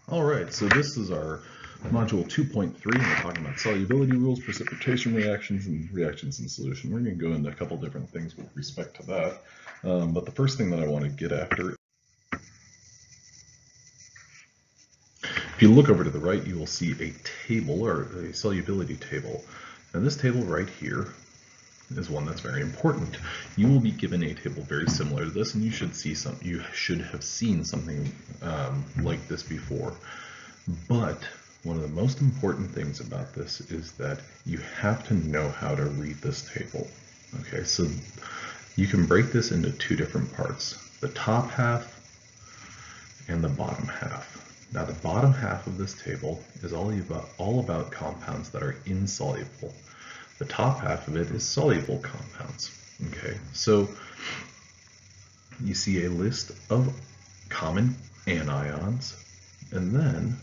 All right, so this is our module 2.3. We're talking about solubility rules, precipitation reactions, and reactions in solution. We're going to go into a couple different things with respect to that. But the first thing that I want to get after, if you look over to the right, you will see a table, or a solubility table. And this table right here is one that's very important. You will be given a table very similar to this, and you should have seen something like this before. But one of the most important things about this is that you have to know how to read this table. Okay, so you can break this into two different parts, the top half and the bottom half. Now the bottom half of this table is all about compounds that are insoluble. The top half of it is soluble compounds. Okay, so you see a list of common anions, and then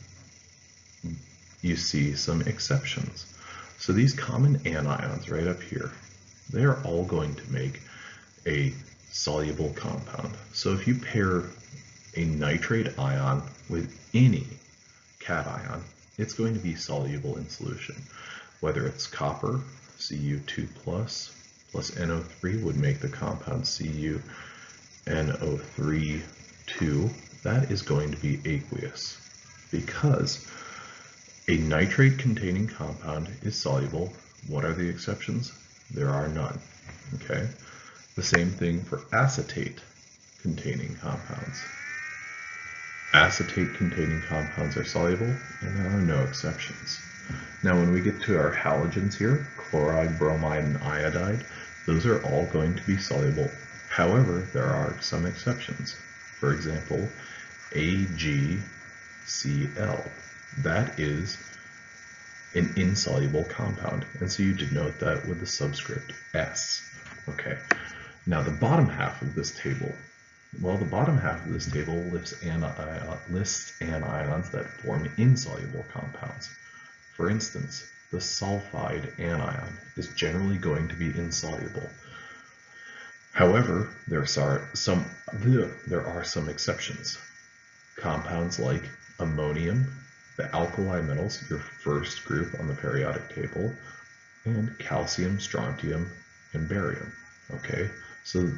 you see some exceptions. So these common anions right up here, they are all going to make a soluble compound. So if you pair a nitrate ion with any cation, it's going to be soluble in solution. Whether it's copper, Cu2+, plus NO3 would make the compound CuNO3,2. That is going to be aqueous because a nitrate containing compound is soluble. What are the exceptions? There are none. Okay. The same thing for acetate containing compounds. Acetate containing compounds are soluble, and there are no exceptions. Now when we get to our halogens here, chloride, bromide, and iodide, those are all going to be soluble. However, there are some exceptions. For example, AgCl. That is an insoluble compound, and so you denote that with the subscript S. Okay, now the bottom half of this table, well, the bottom half of this table lists anions that form insoluble compounds. For instance, the sulfide anion is generally going to be insoluble. However, there are some exceptions. Compounds like ammonium, the alkali metals, your first group on the periodic table, and calcium, strontium, and barium. Okay, so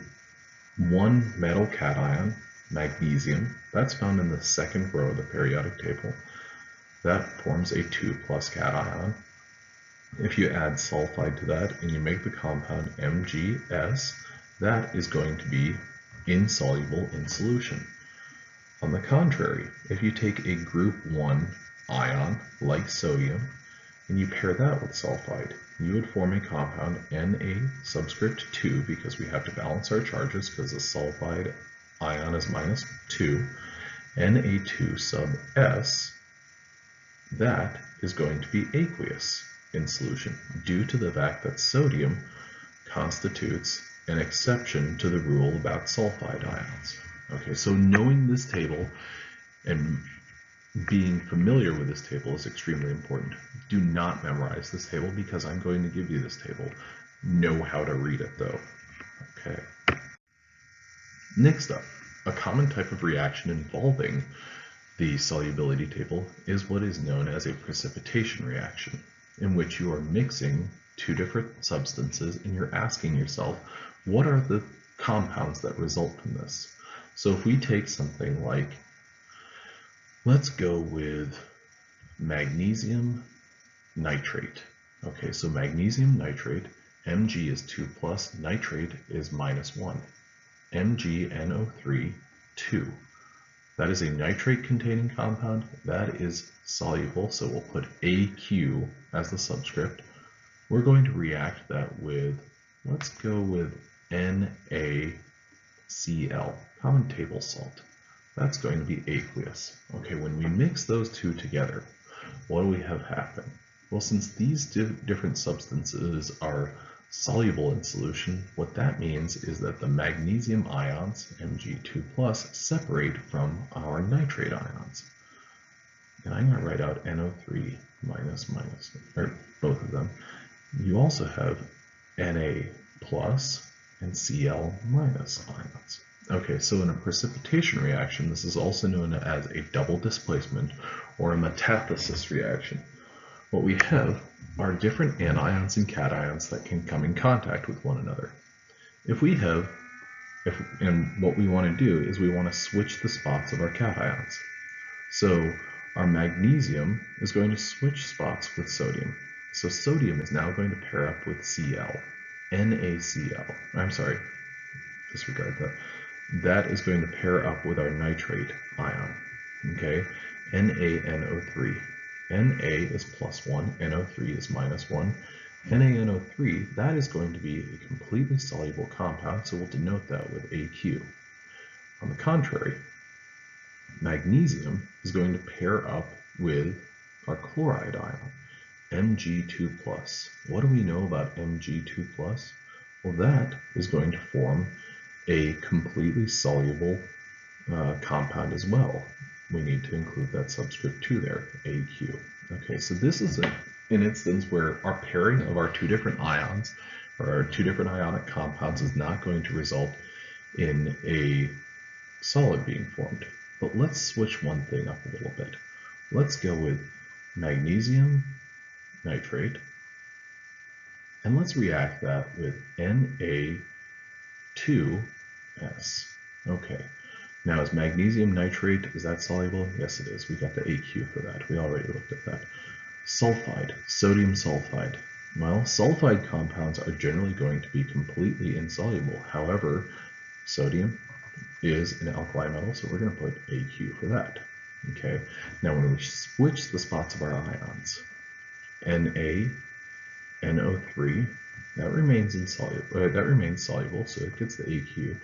one metal cation, magnesium, that's found in the second row of the periodic table. That forms a 2+ cation. If you add sulfide to that and you make the compound MgS, that is going to be insoluble in solution. On the contrary, if you take a group 1 ion like sodium and you pair that with sulfide, you would form a compound Na subscript 2, because we have to balance our charges because the sulfide ion is -2, Na2 sub S. That is going to be aqueous in solution due to the fact that sodium constitutes an exception to the rule about sulfide ions. Okay, so knowing this table and being familiar with this table is extremely important. Do not memorize this table because I'm going to give you this table. Know how to read it though. Okay. Next up, a common type of reaction involving the solubility table is what is known as a precipitation reaction, in which you are mixing two different substances and you're asking yourself, what are the compounds that result from this? So if we take something like, let's go with magnesium nitrate. Okay, so magnesium nitrate, Mg is 2+, nitrate is -1. MgNO3, 2. That is a nitrate containing compound. That is soluble, so we'll put Aq as the subscript. We're going to react that with, let's go with NaCl, common table salt. That's going to be aqueous. Okay, when we mix those two together, what do we have happen? Well, since these different substances are soluble in solution, what that means is that the magnesium ions, Mg2+, separate from our nitrate ions. And I'm going to write out NO3 minus, or both of them. You also have Na+ and Cl- ions. Okay, so in a precipitation reaction, this is also known as a double displacement or a metathesis reaction. What we have are different anions and cations that can come in contact with one another. And what we want to do is we want to switch the spots of our cations. So our magnesium is going to switch spots with sodium. So sodium is now going to pair up with Cl, NaCl. I'm sorry, disregard that. That is going to pair up with our nitrate ion, okay? NaNO3. Na is +1, NO3 is -1. NaNO3, that is going to be a completely soluble compound, so we'll denote that with AQ. On the contrary, magnesium is going to pair up with our chloride ion, Mg2+. What do we know about Mg2+? Well, that is going to form a completely soluble compound as well. We need to include that subscript 2 there, AQ. Okay, so this is an instance where our pairing of our two different ions, or our two different ionic compounds, is not going to result in a solid being formed. But let's switch one thing up a little bit. Let's go with magnesium nitrate, and let's react that with Na2S. Okay, now is magnesium nitrate, is that soluble? Yes, it is. We got the AQ for that. We already looked at that. Sulfide, sodium sulfide. Well, sulfide compounds are generally going to be completely insoluble. However, sodium is an alkali metal, so we're going to put AQ for that. Okay, now when we switch the spots of our ions, NaNO3, that remains soluble, so it gets the AQ.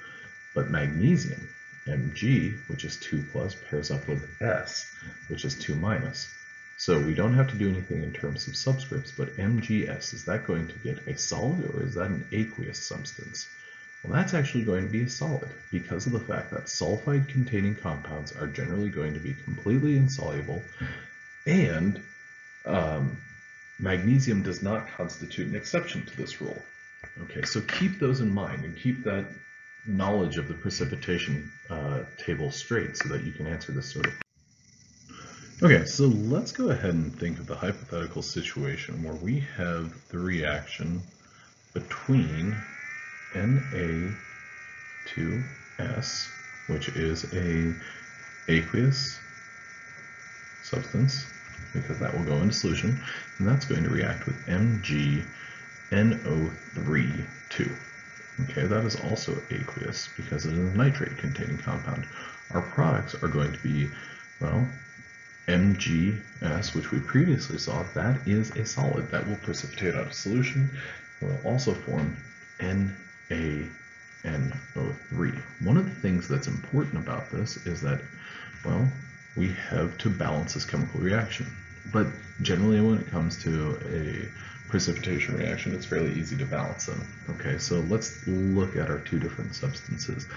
But magnesium, Mg, which is 2+, pairs up with S, which is 2-. So we don't have to do anything in terms of subscripts, but MgS, is that going to get a solid, or is that an aqueous substance? Well, that's actually going to be a solid, because of the fact that sulfide-containing compounds are generally going to be completely insoluble, and magnesium does not constitute an exception to this rule. Okay, so keep those in mind, and keep that knowledge of the precipitation table straight so that you can answer this sort of. Okay, so let's go ahead and think of the hypothetical situation where we have the reaction between Na2S, which is a aqueous substance, because that will go into solution, and that's going to react with MgNO3 too. Okay, that is also aqueous because it is a nitrate-containing compound. Our products are going to be, well, MgS, which we previously saw, that is a solid that will precipitate out of solution. It will also form NaNO3. One of the things that's important about this is that, well, we have to balance this chemical reaction. But generally when it comes to a precipitation reaction, it's fairly easy to balance them. Okay, so let's look at our two different substances.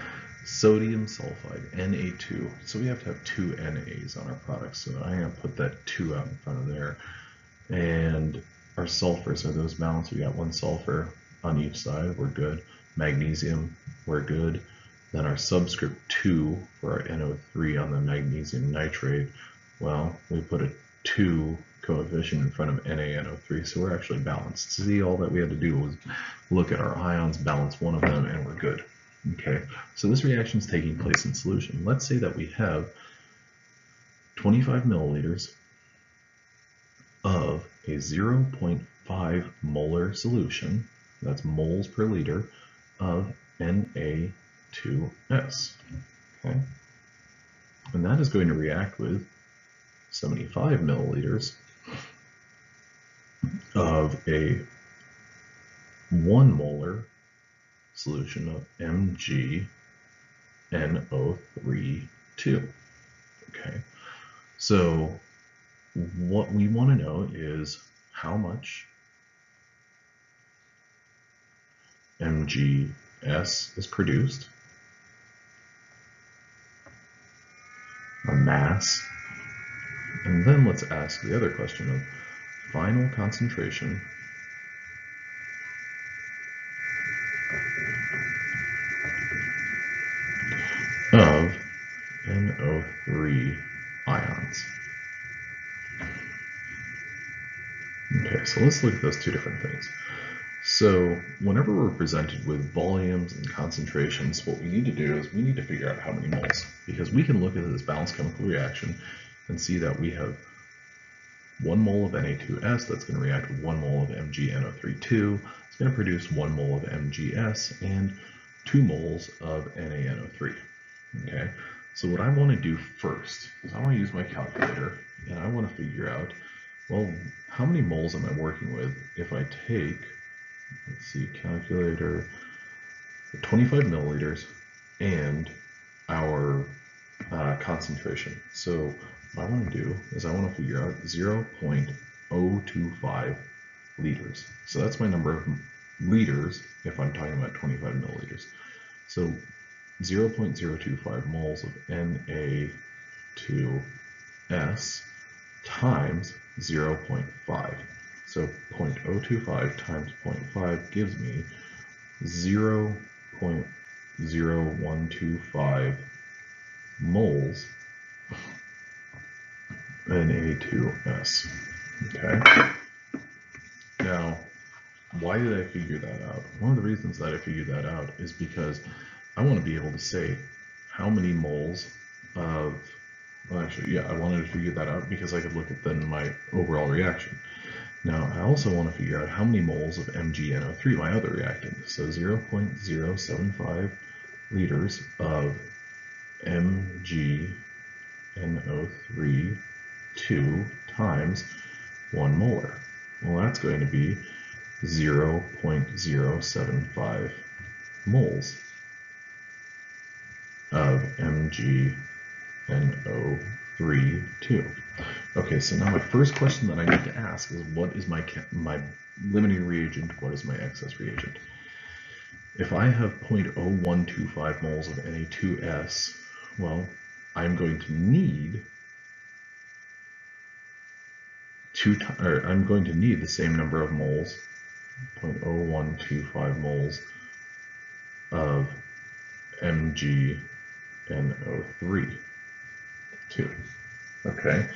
Sodium sulfide, Na2. So we have to have two NAs on our products. So I'm going to put that 2 out in front of there. And our sulfurs, are those balanced? We got one sulfur on each side. We're good. Magnesium, we're good. Then our subscript 2 for our NO3 on the magnesium nitrate. Well, we put a 2 coefficient in front of NaNO3, so we're actually balanced. See, all that we had to do was look at our ions, balance one of them, and we're good. Okay, so this reaction is taking place in solution. Let's say that we have 25 milliliters of a 0.5 molar solution, that's moles per liter, of Na2S. Okay, and that is going to react with 75 milliliters of a 1 molar solution of MgNO3 too. Okay, so what we want to know is how much MgS is produced, our mass, and then let's ask the other question of final concentration Okay, so let's look at those two different things. So whenever we're presented with volumes and concentrations, what we need to do is we need to figure out how many moles, because we can look at this balanced chemical reaction and see that we have 1 mole of Na2S that's going to react with 1 mole of MgNO3 It's going to produce 1 mole of MgS and 2 moles of NaNO3. Okay, so what I want to do first is I want to use my calculator and I want to figure out, well, how many moles am I working with if I take, let's see, calculator, 25 milliliters and our concentration. So what I want to do is I want to figure out 0.025 liters. So that's my number of liters if I'm talking about 25 milliliters. So 0.025 moles of Na2S times 0.5. So 0.025 times 0.5 gives me 0.0125 moles Na2S. Okay. Now, why did I figure that out? One of the reasons that I figured that out is because I want to be able to say how many moles of, well, actually, yeah, I wanted to figure that out because I could look at then my overall reaction. Now, I also want to figure out how many moles of MgNO3, my other reactant. So 0.075 liters of MgNO3 times 1 molar. Well, that's going to be 0.075 moles of MgNO3 Okay, so now my first question that I need to ask is, what is my limiting reagent? What is my excess reagent? If I have 0.0125 moles of Na2S, well, I'm going to need I'm going to need the same number of moles, 0.0125 moles of MgNO3 too. Okay,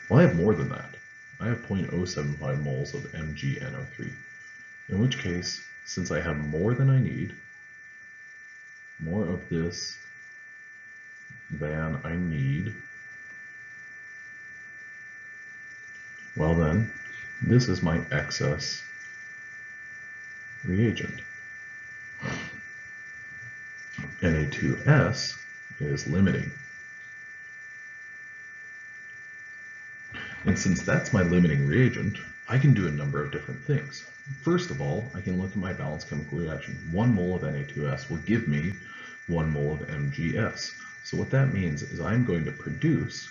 well, I have more than that. I have 0.075 moles of MgNO3, in which case, since I have more than I need, more of this than I need, well then, this is my excess reagent. Na2S is limiting. And since that's my limiting reagent, I can do a number of different things. First of all, I can look at my balanced chemical reaction. 1 mole of Na2S will give me 1 mole of MgS. So what that means is I'm going to produce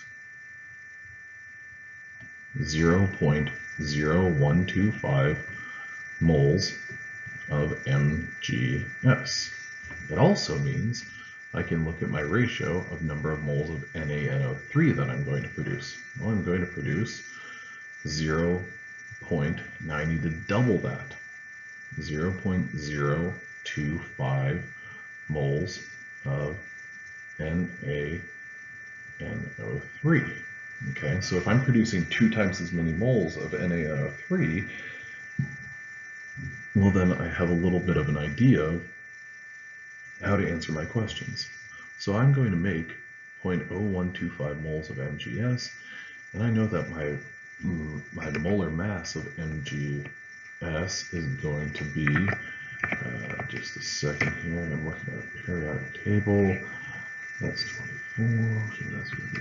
0.0125 moles of MgS. It also means I can look at my ratio of number of moles of NaNO3 that I'm going to produce. Well, I'm going to produce 0.9, I need to double that, 0.025 moles of NaNO3. Okay, so if I'm producing 2 times as many moles of NaNO3, well, then I have a little bit of an idea of how to answer my questions. So I'm going to make 0.0125 moles of MgS, and I know that my molar mass of MgS is going to be, just a second here, I'm looking at a periodic table, that's 24, so that's going to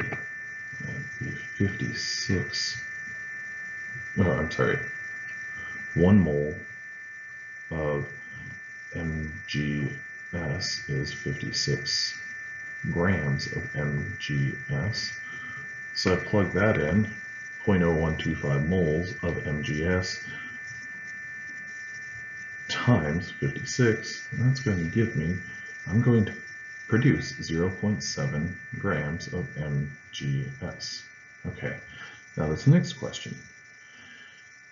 be 56, no, I'm sorry, 1 mole of MgS is 56 grams of MgS. So I plug that in, 0.0125 moles of MgS times 56, and that's going to give me, I'm going to produce 0.7 grams of MgS. Okay, now this next question.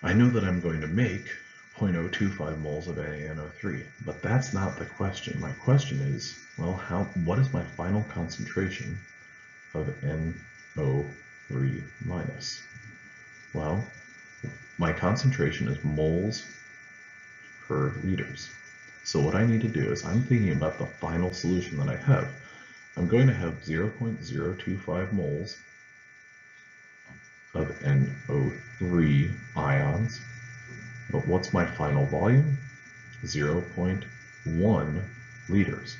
I know that I'm going to make 0.025 moles of NaNO3, but that's not the question. My question is, well, what is my final concentration of NO3 minus? Well, my concentration is moles per liters. So what I need to do is I'm thinking about the final solution that I have. I'm going to have 0.025 moles of NO3 ions, but what's my final volume? 0.1 liters.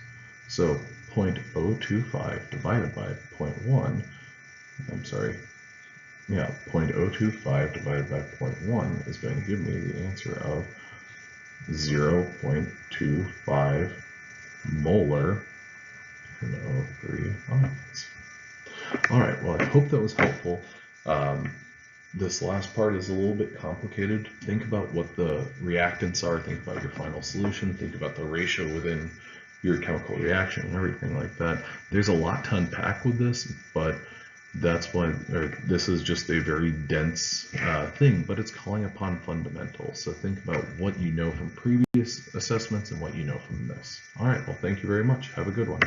So 0.025 divided by 0.1, 0.025 divided by 0.1 is going to give me the answer of 0.25 molar NO3 ions. All right, well, I hope that was helpful. This last part is a little bit complicated. Think about what the reactants are, think about your final solution, think about the ratio within your chemical reaction and everything like that. There's a lot to unpack with this, but that's why this is just a very dense thing, but it's calling upon fundamentals. So think about what you know from previous assessments and what you know from this. All right, well, thank you very much. Have a good one.